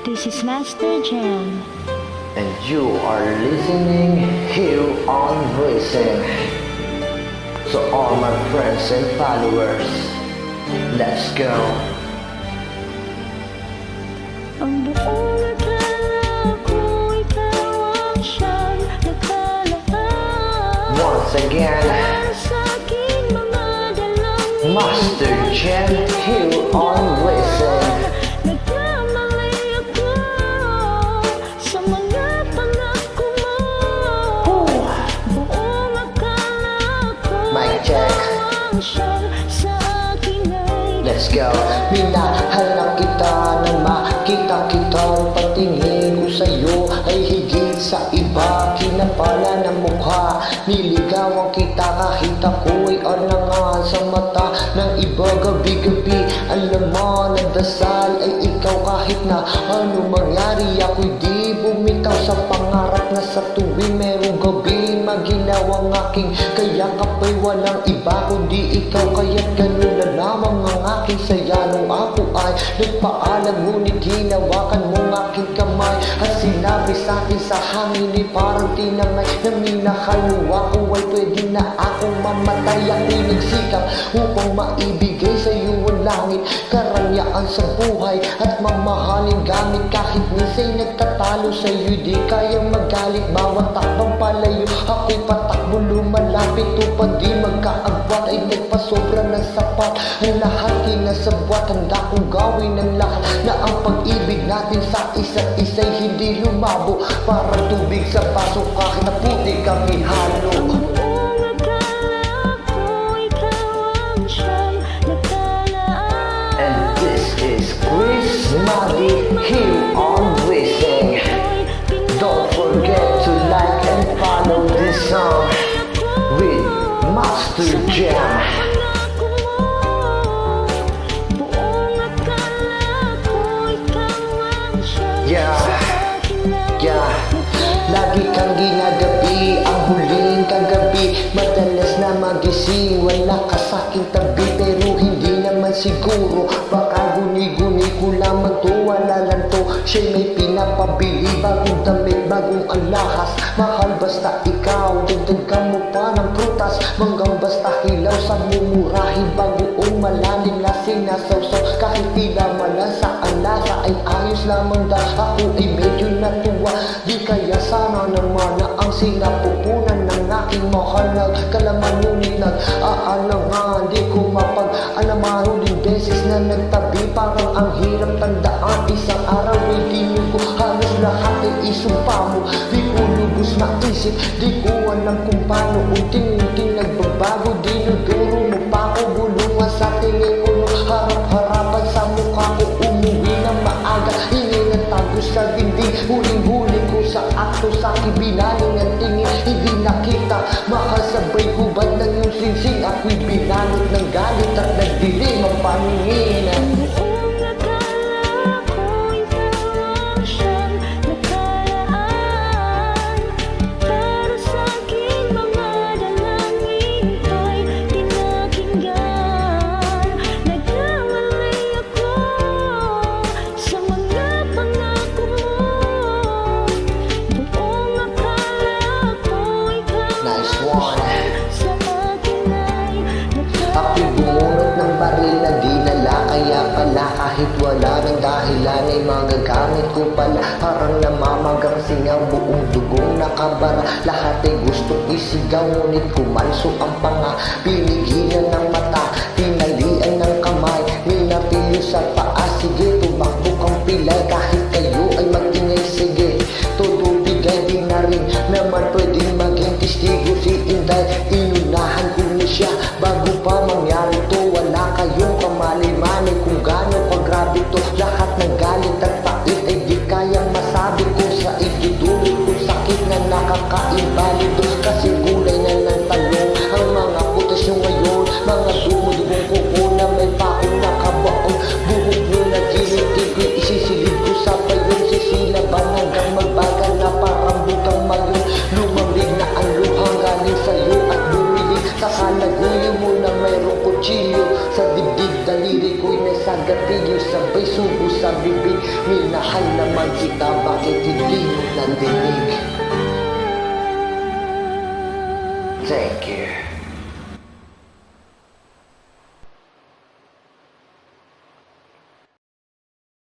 This is Master Jam. And you are listening here on Voicing. So all my friends and followers, let's go. Ang buong akala ko ikaw ang siyang nakalaan. Once again, Para sa aking mga dalangin, Master Jam here on Voicing. nagkamali ako sa mga pangako mo. Buong akala ko Mic check. ikaw ang siyang sa akin ay Let's go. Minahal na kita nang makita kitang patingin ko sa'yo ay higit sa iba. Kinapala ng mukha, niligawan kita kahit ako'y alangan sa mata ng iba. Gabi-gabi, alam mo na dasal ay ikaw kahit na ano mangyari. Ako'y di bumitaw sa pangarap na sa tuwing merong gabi maginawang aking kaya kapay walang iba kundi ikaw. Kaya't ganun na lamang ang aking saya nung ako ay nagpaalam, ngunit hinawakan mong aking kamay at sinabi sa'kin sa hangin ay parang tinangay na minahal mo ako ay pwede na akong mamatay. Ako'y nagsikap upang maibigay sa'yo ang langit, karangyaan sa buhay at mamahalin gamit. Kahit minsan nagtatalo sa'yo di kayang magalit, bawat takbang palayo ako'y patakbo lumalapit. Upang di magkaagwat ay nagpasobra ng sapat ang lahat kinasabwat. Handa kong gawin ang lahat na ang pag-ibig natin sa isa't isa'y hindi lumabo. Parang tubig sa baso kahit na puti kami halo. buong akala ko ikaw ang siyang nakalaan. And this is Chris Madi here on Voicing. Don't forget to like and follow this song with Master Jam. Yeah, yeah. Lagi kang ginagabi, ang huling kagabi. Madalas na magising, wala ka sa'king tabi. Pero hindi naman siguro, baka guni-guni ko lamang to. Wala lang to, siya'y may pinapabili. Bagong damit, bagong alahas. Mahal basta ikaw, dagdagan mo pa ng prutas. Manggang basta hilaw sa mumurahin. Bagoong malalim na sinasawsaw. Kahit tila malan sa alasa ay ayos lamang dahil ako ay medyo natuwa. Di kaya sana naman na ang sinapupunan ng aking mahal na kalaman. Ngunit nag-aalangan, di ko mapag-alaman. Huling beses na nagtabi, parang ang hirap tandaan. Isang araw ay tingin ko halos lahat ay isumpa mo. Di ko lubos maisip, di ko alam kung paano. Unting-unting nagbabago, dinuduro mo pa ako. Bulungan sa tingin ko nung harap-harapan sa mukha ko. Umuwi na maaga, ininatago sa dingding. Huling-huli ko sa akto, sa ibinaling ang tingin. Hindi nakita, mahal sabay hubad ng iyong singsing. Ako'y binalot ng galit at nagdilim ang paningin. Buong akala ko ikaw ang siyang nakalaan. Para sa aking mga dalangin ko'y pinakinggan. Nagkamali ako sa mga pangako mo. Buong akala ko ikaw Nice ang one. siyang sa akin ay Ako'y bumunot ng baril na dinala, kaya pala kahit wala ng dahilan ay magagamit ko pala. Parang namamagasing ang buong dugong nakabara. Lahat ay gusto isigaw, ngunit kumalso ang panga. Pinigilan ng mata, tinalian ng kamay, minapilyo sa paa. Sige, tumakbo kang pilay, kahit kayo ay magingay. Sige, todo bigay, di na rin naman pwedeng maging testigo. Si Inday, inunahan ko na siya bago pa mangyari to. Wala kayong kamali-mali kung gano'ng kagrabe to. Lahat ng galit at pait ay di kayang masabi ko. Sa itutuloy ko sakit na nakakaimbalido. Kasi gulay na ng talong ang mga putas nyo ngayon. Mga dumudugong kuko na may paong nakabaon. Buhok nyo na sabay subo sa bibig. Minahal naman kita, bakit hindi mo nandinig? Thank you.